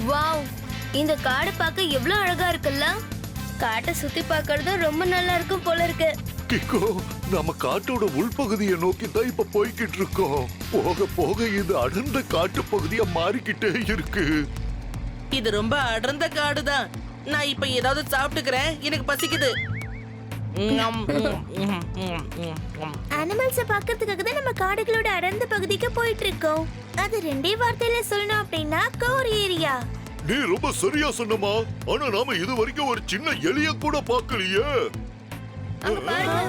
Wow, இந்த காடு பார்க்க எவ்வளவு அழகா இருக்குல்ல. காட்டை சுத்தி பார்க்கறது ரொம்ப நல்லா இருக்கும் போல இருக்கு. கிக்கோ, நம்ம காட்டோட உள்பகுதியை நோக்கி தான் இப்ப போய்கிட்டு இருக்கோம். போக போக இது அடர்ந்த காட்டு பகுதியா மாறிக்கிட்டே இருக்கு. இது ரொம்ப அடர்ந்த காடுதான். நான் இப்ப ஏதாவது சாப்பிட்டுக்கிறேன், எனக்கு பசிக்குது. அனிமல்ஸ பார்க்கிறதுக்காக தான் நம்ம காடுகளோட அடர்ந்த பகுதிக்கு போயிட்டு இருக்கோம். அது ரெண்டே வார்த்தையில சொல்லணும் அப்படின்னா கோர் ஏரியா. நீ ரொம்ப சரியா சொன்னமா. ஆனா நாம இது வரைக்கும் ஒரு சின்ன எலிய கூட பார்க்கலையே. அங்க பாருங்க.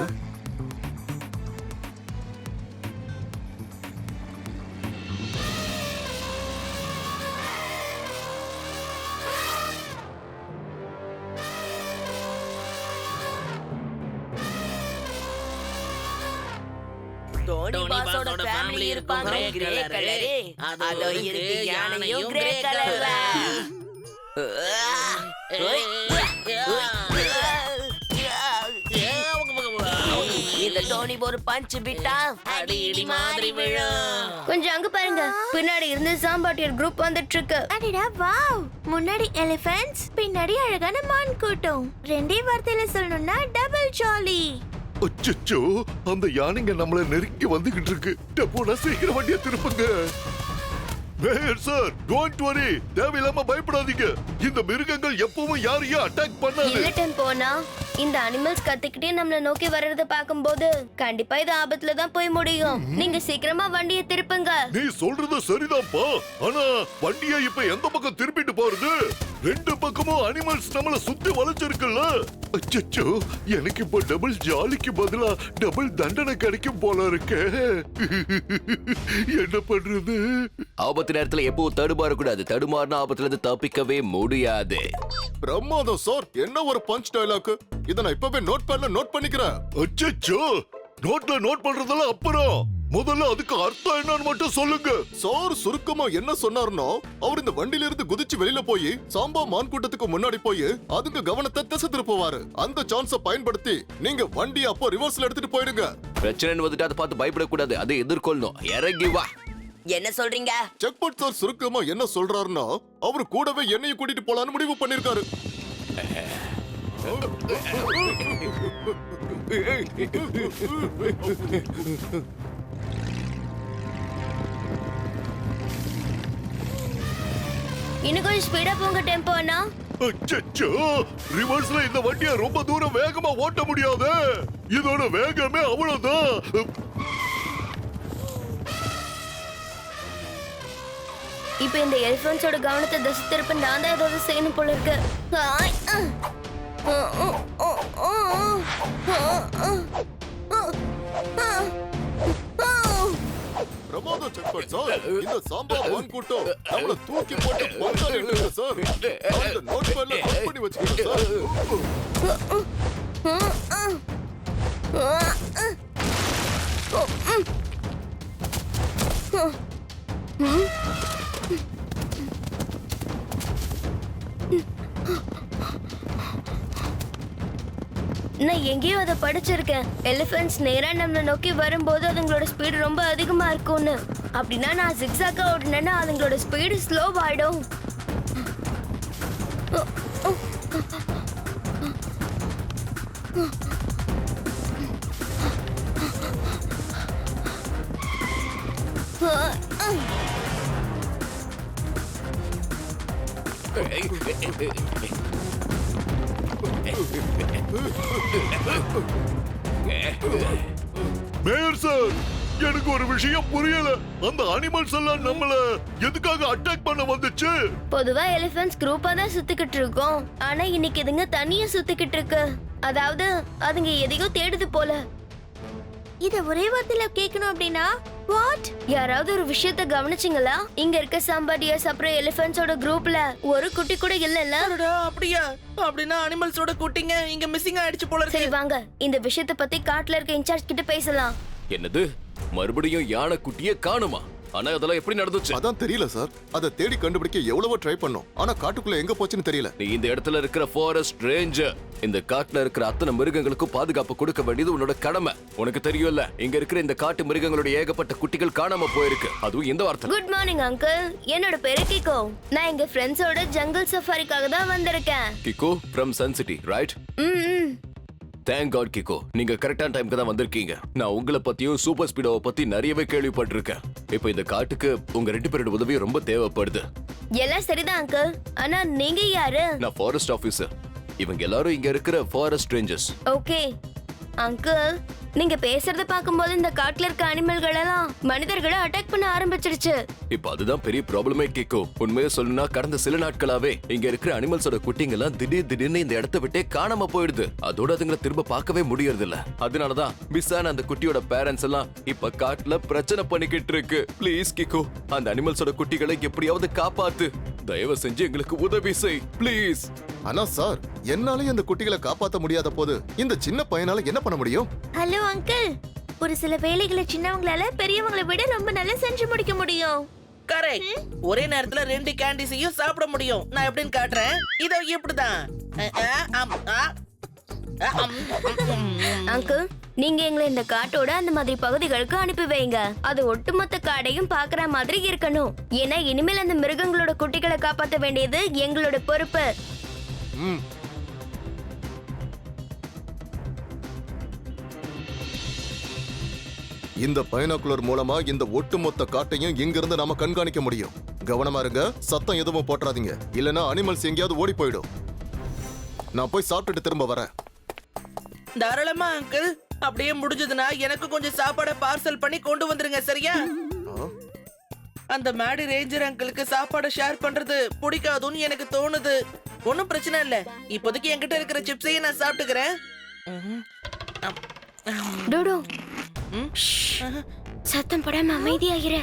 டோனி பாஸோட ஃபேமிலி இருப்பாங்க கிரே கலரே. அதோ இருக்கு யானையும் கிரே கலர்ல. இந்த டோனி ஒரு பஞ்ச் விட்டா அடி இடி மாதிரி விழும். கொஞ்சம் அங்க பாருங்க, பின்னாடி இருந்து சாம்பாட்டியர் குரூப் வந்துட்டு இருக்கு. அடடா வாவ், முன்னாடி எலிஃபண்ட்ஸ், பின்னாடி அழகான மான் கூட்டம். ரெண்டே வார்த்தையில சொல்லணும்னா டபுள் ஜாலி. அச்சச்சோ, அந்த யானைங்க நம்மள நெருங்கி வந்துகிட்டு இருக்கு. டப்போனா சீக்கிரம் வண்டியை திருப்புங்க. மேயர் சார், டோன்ட் வரி, தேவையில்லாம பயப்படாதீங்க. இந்த மிருகங்கள் எப்பவும் யாரையும் அட்டாக் பண்ணாது. இல்ல டெம்போனா, இந்த அனிமல்ஸ் கத்திக்கிட்டே நம்மள நோக்கி வர்றத பாக்கும்போது கண்டிப்பா இது ஆபத்துல தான் போய் முடியும். நீங்க சீக்கிரமா வண்டியை திருப்புங்க. நீ சொல்றது சரிதான்ப்பா. ஆனா வண்டியை இப்ப எந்த பக்கம் திருப்பிட்டு போறது? ரெண்டு பக்கமும் அனிமல்ஸ் நம்மள சுத்தி வளைச்சிருக்குல்ல. அச்சச்சோ, எனக்கு இப்ப டபுள் ஜாலிக்கு பதிலா டபுள் தண்டனை கிடைக்கும் போல இருக்கு. என்ன பண்றது? ஆபத்து நேரத்துல எப்பவும் தடுமாற கூடாது. தடுமாறின ஆபத்துல இருந்து தப்பிக்கவே முடியாது. பிரமாதம் சார், என்ன ஒரு பஞ்ச் டயலாக். இத நான் இப்பவே நோட் பண்ணிக்கிறேன். அச்சச்சோ, நோட்ல நோட் பண்றதெல்லாம் அப்புறம். முதல்ல அதுக்கு அர்த்தம் என்னன்னு மட்டும் சொல்லுங்க. சார் சுருக்கமா என்ன சொன்னார்னா, அவர் இந்த வண்டியில இருந்து குதிச்சு வெளியில போய் சாம்பா மான் கூட்டத்துக்கு முன்னாடி போய் அதுங்க கவனத்தை திசை திருப்புவாரு. அந்த சான்ஸ பயன்படுத்தி நீங்க வண்டியை அப்போ ரிவர்ஸ்ல எடுத்துட்டு போயிடுங்க. பிரச்சனை வந்துட்டு அதை பார்த்து பயப்படக்கூடாது, அதை எதிர்கொள்ளணும். இறங்கி வா. என்ன சொல்றீங்க? செக்பட் சார் சுருக்கமா என்ன சொல்றாருன்னா, அவரு கூடவே என்னையும் கூட்டிட்டு போலான்னு முடிவு பண்ணிருக்காரு. இன்னும் கொஞ்சம் ஸ்பீடா போங்க டெம்போனா. அச்சச்சோ, ரிவர்ஸ்ல இந்த வண்டியை ரொம்ப தூரம் வேகமா ஓட்ட முடியாது. இதோட வேகமே அவ்வளவுதான். இப்ப இந்த எலிஃபண்ட்ஸோட கவனத்தை திசை திருப்ப நான் தான் ஏதாவது செய்யணும் போல இருக்கு. ஆய், ஆ. ஆ, ஆ, ஆ, ஆ, ஆ, ஆ, ஆ, ஆ. பிரமாதம் செக்பட் சார், இந்த சாம்பா மான் கூட்டம் நம்மள தூக்கி போட்டு பந்தாடிட்டு இருக்கு சார். அந்த நோட் பேட்ல நோட் பண்ணி வச்சுக்கோங்க சார். நான் எங்கேயோ அதை படிச்சிருக்கேன். எலிஃபண்ட்ஸ் நேரா நம்மள நோக்கி வரும்போது அதுங்களோட ஸ்பீடு ரொம்ப அதிகமா இருக்கும்னு. அப்படின்னா நான் ஜிக்ஸாக்கா ஓடினேன்னா அதுங்களோட ஸ்பீடு ஸ்லோ ஆயிடும். மேயர் சார், எனக்கு ஒரு விஷயம் புரியல. அந்த அனிமல்ஸ் எல்லாம் நம்மள எதுக்காக அட்டாக் பண்ண வந்துச்சு? பொதுவா எலிஃபண்ட்ஸ் குரூப்பா தான் சுத்திக்கிட்டு இருக்கோம். ஆனா இன்னைக்கு இதுங்க தனியா சுத்திக்கிட்டு இருக்கு. அதாவது அதுங்க எதையோ தேடுது போல. இத ஒரே வார்த்தையில கேட்கணும் அப்படின்னா வாட்? யாராவது ஒரு விஷயத்தை கவனிச்சிங்களா? இங்க இருக்க சாம்பாடியர்ஸ் அப்புறம் எலிஃபண்ட்ஸோட குரூப்ல ஒரு குட்டி கூட இல்லல்ல. அடடா, அப்படியா? அப்படின்னா அனிமல்ஸோட குட்டிங்க இங்க மிஸ்ஸிங் ஆயிடுச்சு போல சரி இருக்கு. வாங்க இந்த விஷயத்தை பத்தி காட்டுல இருக்க இன்சார்ஜ் கிட்ட பேசலாம். என்னது, மறுபடியும் யானை குட்டிய காணுமா? ஆனா அதெல்லாம் எப்படி நடந்துச்சு? அதான் தெரியல சார். அதை தேடி கண்டுபிடிக்க எவ்வளவோ ட்ரை பண்ணோம். ஆனா காட்டுக்குள்ள எங்க போச்சுன்னு தெரியல. நீ இந்த இடத்துல இருக்கிற ஃபாரஸ்ட் ரேஞ்சர். இந்த காட்டுல இருக்கிற அத்தனை மிருகங்களுக்கும் பாதுகாப்பு கொடுக்க வேண்டியது உன்னோட கடமை. உனக்கு தெரியும்ல, இங்க இருக்கிற இந்த காட்டு மிருகங்களோட ஏகப்பட்ட குட்டிகள் காணாம போயிருக்கு. அதுவும் இந்த வார்த்தை. Good morning uncle. என்னோட பேரு கிகோ. நான் எங்க ஃப்ரெண்ட்ஸோட ஜங்கல் சஃபாரிக்காக தான் வந்திருக்கேன். Kiko from sun city, right? Thank God Kiko, நீங்க கரெக்டான டைம்க்கு தான் வந்திருக்கீங்க. நான் உங்களை பத்தியும் சூப்பர் ஸ்பீடோவை பத்தி நிறையவே கேள்விப்பட்டிருக்கேன். இப்போ இந்த காட்டுக்கு உங்க 2 பேரோட உதவி ரொம்ப தேவைப்படுது. எல்லாம் சரிதான் அங்கிள். ஆனா நீங்க யாரு? நான் ஃபாரஸ்ட் ஆபீசர். இவங்க எல்லாரும் இங்க இருக்கிற ஃபாரஸ்ட் ரேஞ்சர்ஸ். ஓகே அங்கிள், நீங்க பேசுறத பாக்கும்போது இந்த காட்டுல இருக்க அனிமல்கள் எல்லாம் மனிதர்களை அட்டாக் பண்ண ஆரம்பிச்சிருச்சு. இப்ப அதுதான் பெரிய ப்ராப்ளமே கேக்கோ. உண்மையை சொல்லணும்னா கடந்த சில நாட்களாவே இங்க இருக்கிற அனிமல்ஸோட குட்டிங்க எல்லாம் திடீர்னு இந்த இடத்த விட்டே காணாம போயிடுது. அதோட அதுங்களை திரும்ப பார்க்கவே முடியறது இல்ல. அதனாலதான் மிஸ் ஆன அந்த குட்டியோட பேரண்ட்ஸ் எல்லாம் இப்ப காட்டுல பிரச்சனை பண்ணிக்கிட்டு இருக்கு. ப்ளீஸ் கிக்கோ, அந்த அனிமல்ஸோட குட்டிகளை எப்படியாவது காப்பாத்து. தயவு செஞ்சு எங்களுக்கு உதவி செய் ப்ளீஸ். ஆனா சார், என்னாலே அந்த குட்டிகளை காப்பாத்த முடியாத போது இந்த சின்ன பையனால என்ன பண்ண முடியும்? ஹலோ அங்கிள், ஒரு சில வேலைகளை சின்னவங்களால பெரியவங்களை விட ரொம்ப நல்லா செஞ்சு முடிக்க முடியும். கரெக்ட். ஒரே நேரத்துல 2 கேண்டிஸையும் சாப்பிட முடியும். நான் எப்படின்னு காட்டுறேன். இதோ இப்படிதான். அங்கிள், நீங்க எங்களை இந்த காட்டோட அந்த மாதிரி பகுதிகளுக்கு அனுப்பி வைங்க. அது ஒட்டுமொத்த காடையும் பாக்குற மாதிரி இருக்கணும். ஏன்னா இனிமேல் அந்த மிருகங்களோட குட்டிகளை காப்பாற்ற வேண்டியது எங்களோட பொறுப்பு. இந்த பைனாகுலர் மூலமா இந்த ஒட்டுமொத்த காட்டையும் இங்கிருந்து நாம கண்காணிக்க முடியும். கவனமா இருங்க, சத்தம் எதுவும் போட்டுறாதீங்க, இல்லனா அனிமல்ஸ் எங்கேயாவது ஓடி போயிடும். நான் போய் சாப்பிட்டுட்டு திரும்ப வரேன். தாராளமா அங்கிள். அப்படியே முடிஞ்சதுன்னா எனக்கு கொஞ்சம் சாப்பாடை பார்சல் பண்ணி கொண்டு வந்துருங்க, சரியா? அந்த மேடி ரேஞ்சர் அங்கிளுக்கு சாப்பாடை ஷேர் பண்றது பிடிக்காதுன்னு எனக்கு தோணுது. ஒன்னும் பிரச்சனை இல்ல. இப்போதைக்கு என்கிட்ட இருக்கிற சிப்ஸையே நான் சாப்பிட்டுக்கிறேன். டோடோ, சத்தம் போடாம அமைதியாகிற.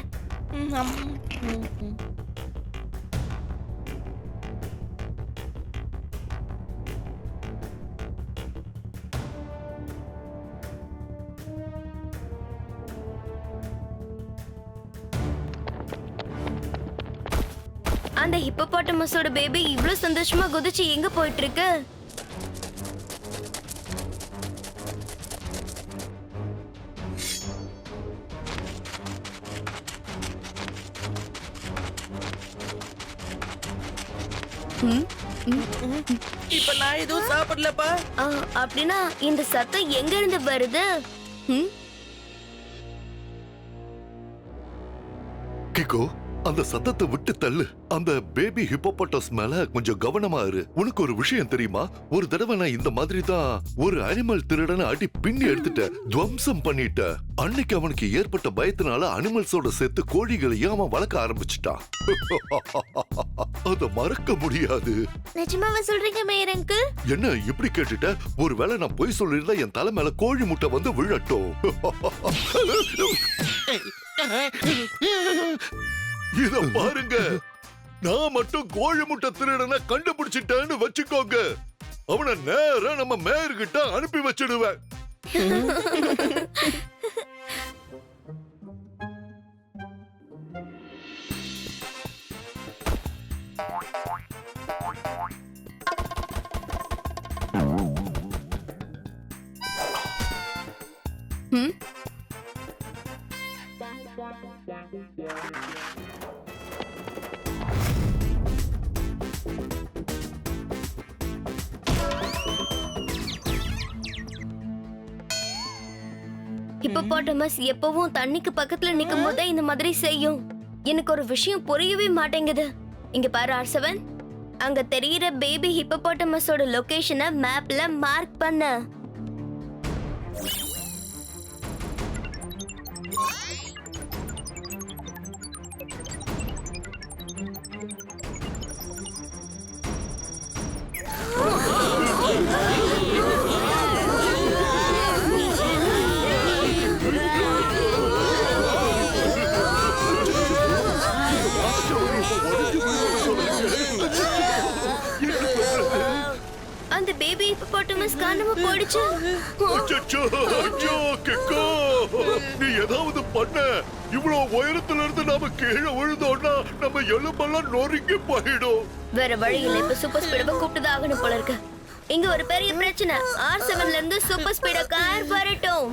அந்த ஹிப்போபாட்டமஸோட பேபி இவ்ளோ சந்தோஷமா குதிச்சு எங்க போயிட்டு இருக்கு? இப்ப நான் எதுவும் சாப்பிடலப்பா. அப்படின்னா இந்த சத்தம் எங்க இருந்து வருது? கிகோ, அந்த சத்தத்தை விட்டு தள்ளு. அந்த பேபி ஹிப்போபாட்டஸ் மேல கொஞ்சம் கவனமா இரு. உனக்கு ஒரு விஷயம் தெரியுமா? ஒரு தடவை நான் இந்த மாதிரி தான் ஒரு அனிமல் திருடனை அடி பின்னி எடுத்துட்டேன், துவம்சம் பண்ணிட்டேன். அன்னைக்கு அவனுக்கு ஏற்பட்ட பயத்தினால அனிமல்ஸோட சேர்த்து கோழிகளையும் அவன் வளர்க்க ஆரம்பிச்சுட்டான். அத மறக்க முடியாது. நிஜமாவா சொல்றீங்க மேயர் அங்கிள்? என்ன இப்படி கேட்டுட்ட? ஒருவேளை நான் பொய் சொல்லிருந்தா என் தலை மேல கோழி முட்டை வந்து விழட்டும். இத பாருங்க, நான் மட்டும் கோழி முட்டை திருடனை கண்டுபிடிச்சிட்டேன்னு வச்சுக்கோங்க. அவனை நேரா நம்ம மேயர்கிட்ட அனுப்பி வச்சிடுவேன். ஹிப்போபாட்டமஸ் எப்பவும் தண்ணிக்கு பக்கத்துல நிக்கும் போதே இந்த மாதிரி செய்யும். எனக்கு ஒரு விஷயம் புரியவே மாட்டேங்குது. இங்க பாரு R7, அங்க தெரியுற பேபி ஹிப்போபாட்டமஸோட லொகேஷனை மேப்ல மார்க் பண்ண. அந்த பேபி ஹிப்போபாட்டமஸ் காணாம போயிடுச்சு. அச்சச்சோ, அச்சோ, கிக்கோ, நீ ஏதாவது பண்ண? இவ்வளவு உயரத்துல இருந்து நாம கீழே விழுந்தோம்னா நம்ம எலும்பெல்லாம் நொறுங்கி போயிடும். வேற வழி இல்ல, இப்ப சூப்பர் ஸ்பீடை கூப்பிட்டுதான் ஆகணும் போல இருக்கு. இங்க ஒரு பெரிய பிரச்சனை. R7ல இருந்து சூப்பர் ஸ்பீட கார் வரட்டும்.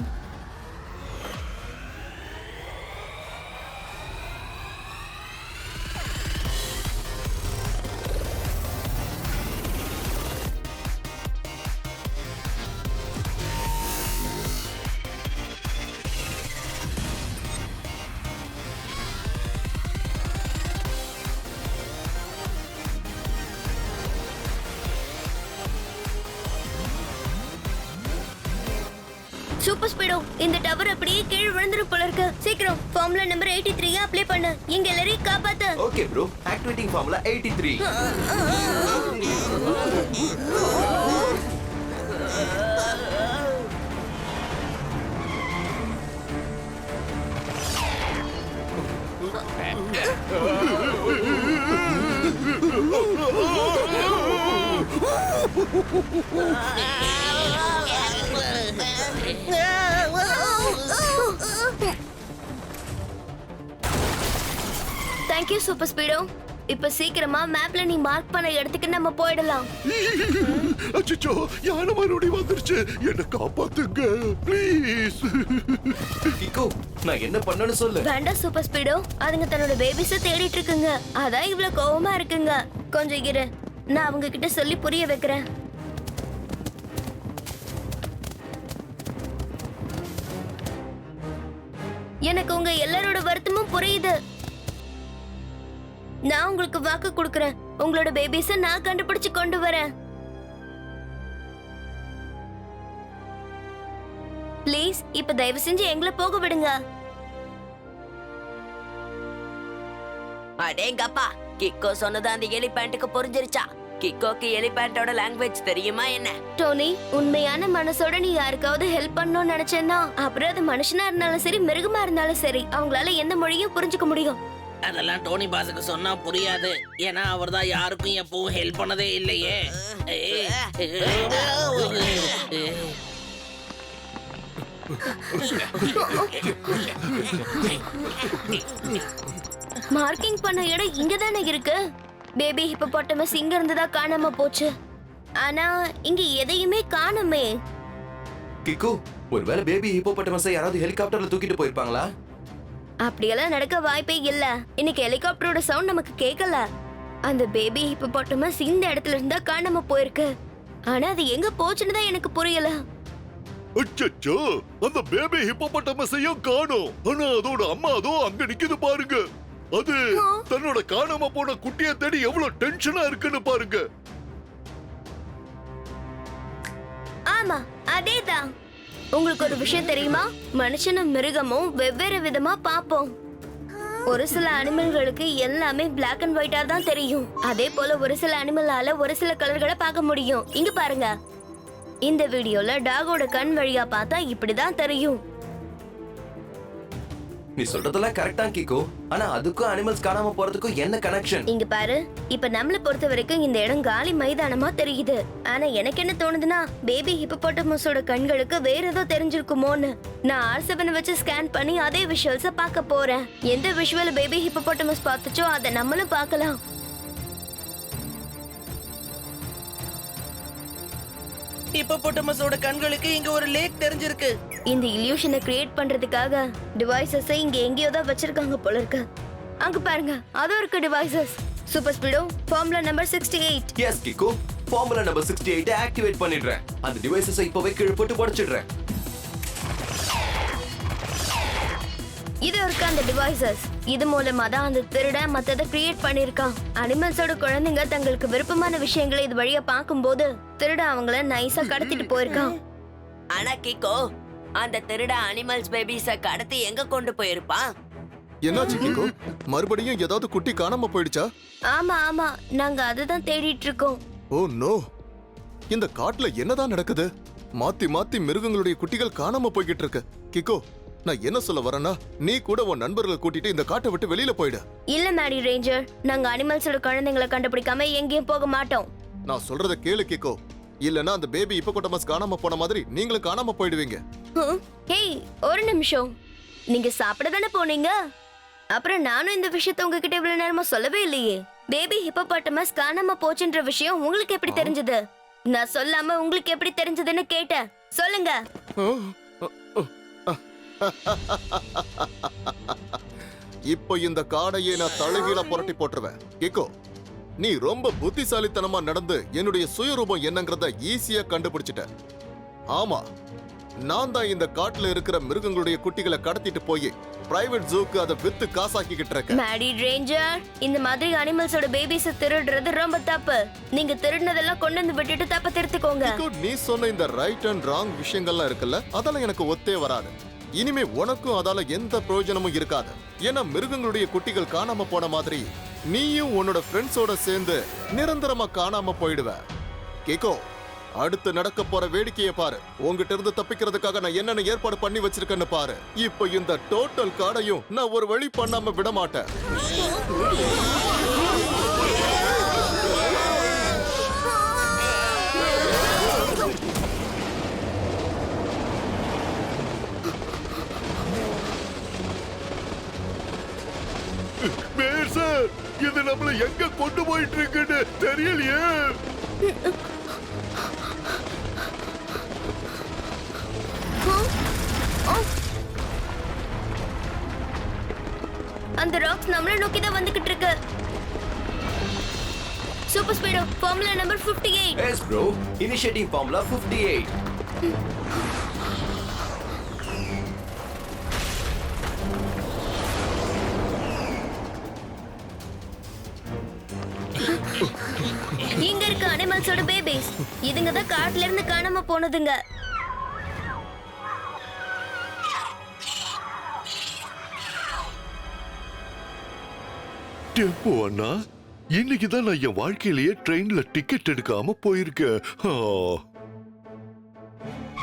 சூப்பர் ஸ்பீடோ, இந்த டவர் அப்படியே கீழே விழுந்துரும் போல இருக்கு. சீக்கிரம் ஃபார்முலா நம்பர் 83 அப்ளை பண்ணு. இங்க எல்லாரையும் காப்பாத்து. Okay bro, activating formula 83. Thank you super speedo. இப்ப சீக்கிரமா மேப்ல நீ மார்க் பண்ண இடத்துக்கு நம்ம போயிடலாம். அச்சச்சோ, யானை மறுபடியும் வந்துருச்சு. என்ன காப்பாத்துங்க ப்ளீஸ். கிக்கோ, நான் என்ன பண்ணனும் சொல்லு. வேண்டாம் சூப்பர் ஸ்பீடோ, அதுங்க தன்னோட பேபிஸ தேடிட்டு இருக்குங்க. அதான் இவ்வளவு கோவமா இருக்குங்க. கொஞ்சம் இரு, நான் அவங்க கிட்ட சொல்லி புரிய வைக்கிறேன். எனக்கு உங்க எல்லாரோட வருத்தமும் புரியுது. நான் உங்களுக்கு வாக்கு கொடுக்கறேன், உங்களோட பேபிஸ நான் கண்டுபிடிச்சு கொண்டு வரேன். ப்ளீஸ் இப்ப தயவு செஞ்சு எங்களை போக விடுங்க. அடேங்கப்பா, கிக்கோ சொன்னது அந்த எலிபேண்ட்டுக்கு புரிஞ்சிருச்சா? கிக்கோக்கு எலிபேண்டோட லாங்குவேஜ் தெரியுமா என்ன? டோனி, உண்மையான மனசோட நீ யாருக்காவது ஹெல்ப் பண்ணணும்னு நினைச்சேன்னா அப்புறம் அது மனுஷனா இருந்தாலும் சரி மிருகமா இருந்தாலும் சரி அவங்களால எந்த மொழியும் புரிஞ்சுக்க முடியும். அதெல்லாம் டோனி பாஸுக்கு சொன்னா புரியாது. ஏன்னா அவர் தான் யாருக்கும் எப்பவும் ஹெல்ப் பண்ணதே இல்லையே. மார்க்கிங் பண்ண இடம் இங்கதானே இருக்கு. பேபி ஹிப்போபோட்டமஸ் இங்க இருந்துதான் காணாம போச்சு. ஆனா இங்க எதையுமே காணுமே. கிக்கோ, ஒருவேளை பேபி ஹிப்போபோட்டமஸை யாராவது ஹெலிகாப்டர்ல தூக்கிட்டு போயிருப்பாங்களா? அப்படியெல்லாம் நடக்க வாய்ப்பே இல்ல. இன்னைக்கு ஹெலிகாப்டரோட சவுண்ட் நமக்கு கேட்கல. அந்த பேபி ஹிப்போபோட்டமஸ் இந்த இடத்துல இருந்தா காணாம போயிருக்கு. ஆனா அது எங்க போச்சுன்னு தான் எனக்கு புரியல. அச்சச்சோ, அந்த பேபி ஹிப்போபோட்டமஸையும் காணோம். ஆனா அதோட அம்மா அதோ அங்க நிக்குது பாருங்க. அது தன்னோட காணாம போன குட்டியை தேடி எவ்வளவு டென்ஷனா இருக்குன்னு பாருங்க. ஆமா, அதேதான். உங்களுக்கு ஒரு விஷயம் தெரியுமா? மனுஷனும் மிருகமும் வெவ்வேறு விதமா பாப்போம். ஒரு சில அனிமல்களுக்கு எல்லாமே பிளாக் அண்ட் ஒயிட்டா தான் தெரியும். அதே போல ஒரு சில அனிமலால ஒரு சில கலர்களை பார்க்க முடியும். இங்க பாருங்க, இந்த வீடியோல டாகோட கண் வழியா பார்த்தா இப்படிதான் தெரியும். நீ சொல்றதெல்லாம் கரெக்டா கிக்கோ, ஆனா அதுக்கும் அனிமல்ஸ் காணாம போறதுக்கும் என்ன கனெக்ஷன்? இங்க பாரு, இப்ப நம்மள பொறுத்த வரைக்கும் இந்த இடம் காலி மைதானமா தெரியுது. ஆனா எனக்கு என்ன தோணுதுன்னா, பேபி ஹிப்போபோட்டமஸோட கண்களுக்கு வேற ஏதோ தெரிஞ்சிருக்குமோன்னு. நான் R7 வச்சு ஸ்கேன் பண்ணி அதே விஷுவல்ஸ பார்க்க போறேன். எந்த விஷுவல் பேபி ஹிப்போபோட்டமஸ் பார்த்துச்சோ அதை நம்மளும் பார்க்கலாம். ஹிப்போபோட்டமஸோட கண்களுக்கு இங்க ஒரு லேக் தெரிஞ்சிருக்கு. இந்த இல்யூஷனை கிரியேட் பண்றதுக்காக டிவைசஸ் இங்க எங்கேயோ தான் வச்சிருக்காங்க போல இருக்கு. அங்க பாருங்க, அதோ இருக்கு devices. Super speedo, formula number 68. Yes Kiko, formula number 68 activate பண்ணிடுறேன். அந்த டிவைசஸை இப்பவே கீழே போட்டு உடைச்சிடுறேன். இது இருக்கு அந்த டிவைசஸ். இது மூலமா தான் அந்த திருடன் மத்தத கிரியேட் பண்ணிருக்கான். அனிமல்ஸோட குழந்தைங்க தங்களுக்கு விருப்பமான விஷயங்களை இது வழியா பார்க்கும்போது திருடன் அவங்கள நைஸா கடத்திட்டு போயிருக்கான். ஆனா கிக்கோ, அந்த திருட அனிமல்ஸ் பேபிஸ கடத்தி எங்க கொண்டு போயிருப்பான்? என்னாச்சு கிக்கோ? மறுபடியும் ஏதாவது குட்டி காணாம போயிடுச்சா? ஆமா ஆமா, நாங்க அதுதான் தேடிட்டு இருக்கோம். ஓ நோ, இந்த காட்டுல என்னதான் நடக்குது? மாத்தி மாத்தி மிருகங்களுடைய குட்டிகள் காணாம போய்கிட்டு இருக்கு. கிக்கோ, நான் என்ன சொல்ல வரேன்னா, நீ கூட உன் நண்பர்களை கூட்டிட்டு இந்த காட்டை விட்டு வெளியில போயிடு. இல்ல மேடி ரேஞ்சர், நாங்க அனிமல்ஸோட குழந்தைங்களை கண்டுபிடிக்காம எங்கேயும் போக மாட்டோம். நான் சொல்றத கேளு கிக்கோ, இல்லனா அந்த பேபி ஹிப்போபோட்டமஸ் காணாம போன மாதிரி நீங்களும் காணாம போயிடுவீங்க. ஹேய், ஒரு நிமிஷம். நீங்க சாப்பிட தானே போனீங்க. அப்புறம் நானும் இந்த விஷயத்த உங்ககிட்ட இவ்வளவு நேரமா சொல்லவே இல்லையே. பேபி ஹிப்போபாட்டமஸ் காணாம போச்சுன்ற விஷயம் உங்களுக்கு எப்படி தெரிஞ்சது? நான் சொல்லாம உங்களுக்கு எப்படி தெரிஞ்சதுன்னு கேட்டேன். சொல்லுங்க. இப்போ இந்த காடையை நான் தலைகீழ புரட்டி போட்டுருவேன். கிக்கோ, நீ ரொம்ப புத்திசாலித்தனமா நடந்து என்னுடைய சுயரூபம் என்னங்கறத ஈஸியா கண்டுபிடிச்சிட்ட. ஆமா, நான் தான் இந்த காட்டுல இருக்கிற மிருகங்களுடைய குட்டிகளை கடத்திட்டு போய் பிரைவேட் ஜூக்கு அதை வித்து காசாக்கிக்கிட்டு இருக்கேன். மேடி ரேஞ்சர், இந்த மாதிரி அனிமல்ஸோட பேபிஸ் திருடுறது ரொம்ப தப்பு. நீங்க திருடினதெல்லாம் கொண்டு வந்து விட்டுட்டு தப்ப திருத்திக்கோங்க. கிக்கோ, நீ சொன்ன இந்த ரைட் அண்ட் ராங் விஷயங்கள்லாம் இருக்குல்ல, அதெல்லாம் எனக்கு ஒத்தே வராது. இனிமே உனக்கும் அதால எந்த பிரயோஜனமும் இருக்காது. ஏன்னா மிருகங்களுடைய குட்டிகள் காணாம போன மாதிரி நீயும் உன்னோட ஃப்ரெண்ட்ஸோட சேர்ந்து நிரந்தரமா காணாம போயிடுவ. கேக்கோ, அடுத்து நடக்க போற வேடிக்கையை பாரு. உங்ககிட்ட இருந்து தப்பிக்கிறதுக்காக நான் என்னென்ன ஏற்பாடு பண்ணி வச்சிருக்கேன்னு பாரு. இப்போ இந்த டோட்டல் காடையும் நான் ஒரு வழி பண்ணாம விட மாட்டேன். மேயர் சார், இது நம்மள எங்க கொண்டு போயிட்டு இருக்குன்னு தெரியலையே. அந்த ராக்ஸ் நம்மள நோக்கி தான் வந்துகிட்டு இருக்கு. Super speedo, formula number 58. Yes bro, initiating formula 58. இங்க இருக்க அனிமல்ஸோட பேபிஸ், இதுங்க தான் காட்டுல இருந்து காணாம போனதுங்க. டெம்போ அண்ணா, இன்னைக்கு தான் நான் என் வாழ்க்கையிலேயே ட்ரெயின்ல டிக்கெட் எடுக்காம போயிருக்கேன்.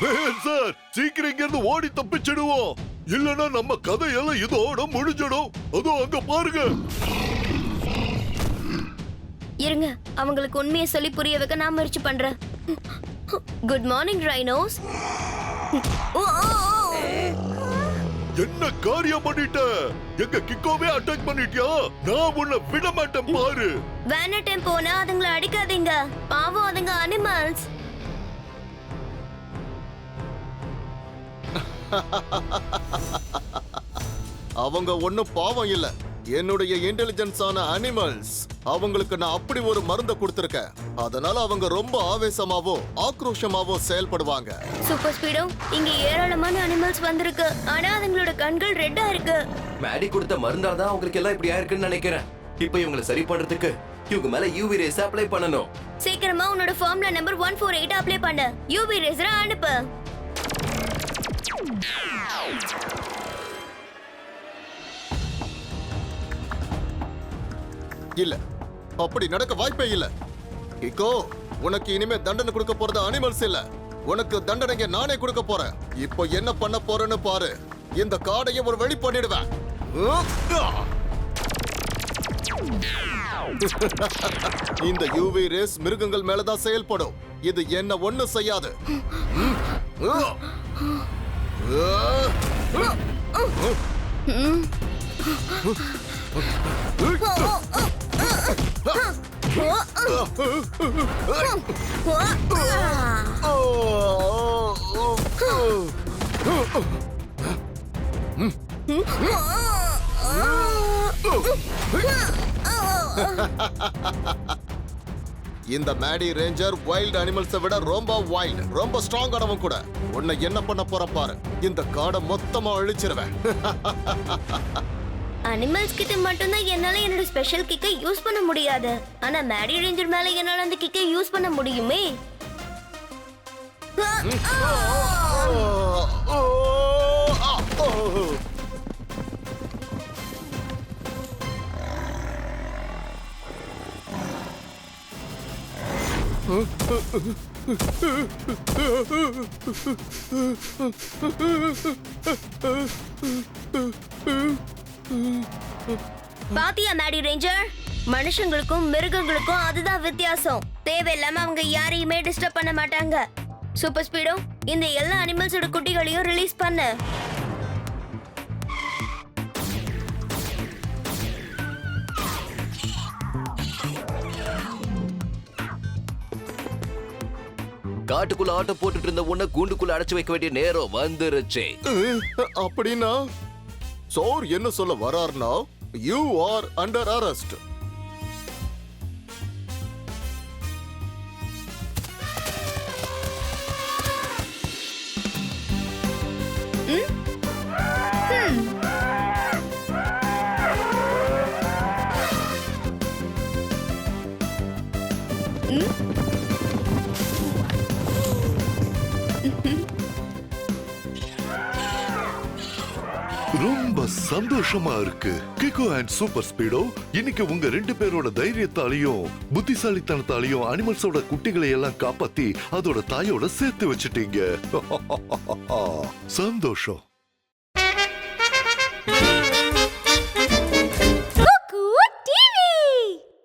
மேயர் சார், சீக்கிரம் இங்க இருந்து ஓடி தப்பிச்சிடுவோம். இல்லனா நம்ம கதையெல்லாம் இதோட முடிஞ்சிடும். அதோ அங்க பாருங்க. இருங்க, அவங்களுக்கு உண்மையை சொல்லி புரிய வைக்க நான் முயற்சி பண்றேன். Good morning rhinos. என்ன காரியம் பண்ணிட்ட? எங்க கிக்கோவே அட்டாக் பண்ணிட்டியா? நான் உன்னை விட மாட்டேன் பாரு. வேன டெம்போனா அதுங்களை அடிக்காதீங்க. பாவம், அதுங்க அனிமல்ஸ். அவங்க ஒண்ணும் பாவம் இல்ல, என்னுடைய இன்டெலிஜென்ஸான அனிமல்ஸ். அவங்களுக்கு நான் அப்படி ஒரு மருந்தை கொடுத்திருக்கேன். அதனால அவங்க ரொம்ப ஆவேசமாவும் ஆக்ரோஷமாவும் செயல்படுவாங்க. சூப்பர் ஸ்பீடோ, இங்க ஏராளமான அனிமல்ஸ் வந்திருக்கு. ஆனா அதுங்களோட கண்கள் ரெட்டா இருக்கு. மேடி கொடுத்த மருந்தால தான் உங்களுக்கு எல்லாம் இப்படி ஆயிருக்குன்னு நினைக்கிறேன். இப்போ இவங்களை சரி பண்றதுக்கு இவங்க மேல யூவி ரேஸ் அப்ளை பண்ணணும். சீக்கிரமா உன்னோட ஃபார்முலா நம்பர் 148 அப்ளை பண்ணு. யூவி ரேசரை அனுப்பு. இல்ல, அப்படி நடக்க வாய்ப்பே இல்ல. கிக்கோ, உனக்கு இனிமே தண்டனை கொடுக்க போறது அனிமல்ஸ் இல்ல, உனக்கு தண்டனைங்க நானே கொடுக்க போறேன். இப்போ என்ன பண்ண போறேன்னு பாரு. இந்த காடையை ஒரு வழி பண்ணிடுவேன். இந்த யூவி ரேஸ் மிருகங்கள் மேலதான் செயல்படும். இது என்ன ஒண்ணு செய்யாது. இந்த மேடி ரேஞ்சர் வைல்ட் அனிமல்ஸை விட ரொம்ப வைல்ட், ரொம்ப ஸ்ட்ராங்கானவன் கூட. உன்னை என்ன பண்ண போற பாரு. இந்த காடை மொத்தமா அழிச்சிருவேன். அனிமல்ஸ் கிட்ட மட்டும்தான் என்னால என்னோட ஸ்பெஷல் கிக்கை யூஸ் பண்ண முடியாது. ஆனா மேடி ரேஞ்சர் மேல என்னால அந்த கிக்கை யூஸ் பண்ண முடியுமே. பாத்தியா மேடி ரேஞ்சர், மனுஷங்களுக்கும் மிருகங்களுக்கும் அதுதான் வித்தியாசம். தேவையில்லாம அவங்க யாரையுமே டிஸ்டர்ப் பண்ண மாட்டாங்க. சூப்பர் ஸ்பீடோ, இந்த எல்லா அனிமல்ஸோட குட்டிகளையும் ரிலீஸ் பண்ணு. காட்டுக்குள்ள ஆட்டம் போட்டுட்டு இருந்த உன்னை கூண்டுக்குள்ள அடைச்சு வைக்க வேண்டிய நேரம் வந்துருச்சு. அப்படின்னா சோர் என்ன சொல்ல வரார்னா யூ ஆர் அண்டர் அரெஸ்ட். ரொம்ப சந்தோஷமா இருக்கு. கிக்கோ அண்ட் சூப்பர் ஸ்பீடோ இன்னைக்கு உங்க 2 பேரோட தைரியத்தாலையும் புத்திசாலித்தனத்தாலையும் அனிமல்ஸோட குட்டிகளை எல்லாம் காப்பாத்தி அதோட தாயோட சேர்த்து வச்சிட்டீங்க. சந்தோஷம்.